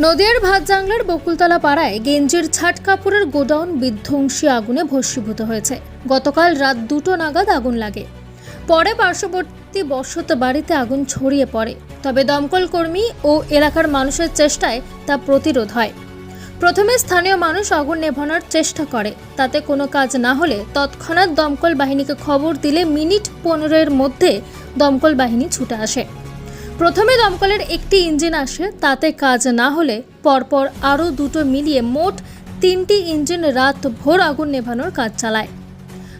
নদিয়ার ভাতজাংলার বকুলতলা পাড়ায় গেঞ্জির ছাট কাপড়ের গোডাউন বিধ্বংসী আগুনে ভস্মীভূত হয়েছে। গতকাল রাত 2টো নাগাদ আগুন লাগে। পরে পার্শ্ববর্তী বসত বাড়িতে আগুন ছড়িয়ে পড়ে, তবে দমকল কর্মী ও এলাকার মানুষের চেষ্টায় তা প্রতিরোধ হয়। প্রথমে স্থানীয় মানুষ আগুন নেভানোর চেষ্টা করে, তাতে কোনো কাজ না হলে তৎক্ষণাৎ দমকল বাহিনীকে খবর দিলে মিনিট 15-এর মধ্যে দমকল বাহিনী ছুটে আসে। প্রথমে দমকলের একটি ইঞ্জিন আসে, তাতে কাজ না হলে পরপর আরও 2টো মিলিয়ে মোট 3টি ইঞ্জিন রাত ভোর আগুন নেভানোর কাজ চালায়।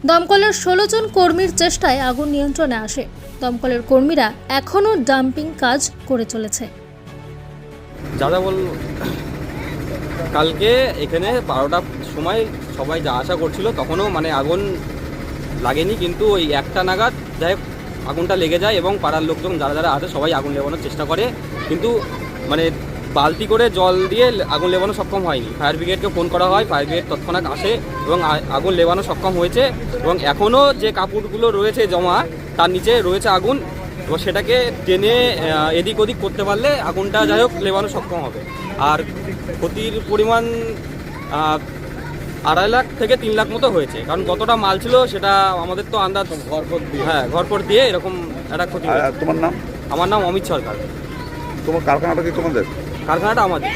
দমকলের 16 জন কর্মীর চেষ্টায় আগুন নিয়ন্ত্রণে আসে। দমকলের কর্মীরা এখনও ডাম্পিং কাজ করে চলেছে। দাদা বল, কালকে এখানে 12টার সময় সবাই যা আশা করছিল তখনও আগুন লাগেনি, কিন্তু ওই 1টা নাগাদ যাই আগুনটা লেগে যায় এবং পাড়ার লোকজন যারা যারা আছে সবাই আগুন লেবানোর চেষ্টা করে, কিন্তু বালতি করে জল দিয়ে আগুন লেবানো সক্ষম হয়নি। ফায়ার ব্রিগেডকে ফোন করা হয়, ফায়ার ব্রিগেড তৎক্ষণাৎ আসে এবং আগুন লেবানো সক্ষম হয়েছে। এবং এখনও যে কাপড়গুলো রয়েছে জমা, তার নিচে রয়েছে আগুন, এবং সেটাকে টেনে এদিক ওদিক করতে পারলে আগুনটা যাই হোক লেবানো সক্ষম হবে। আর ক্ষতির পরিমাণ 2.5 লাখ থেকে 3 লাখ মতো হয়েছে, কারণ কতটা মাল ছিল সেটা আমাদের তো আন্দাজ ঘরপর দিয়ে এরকম একটা ক্ষতি হয়েছে। তোমার নাম? আমার নাম অমিত সরকার। তোমার কারখানাটা কি তোমাদের? কারখানাটা আমাদের।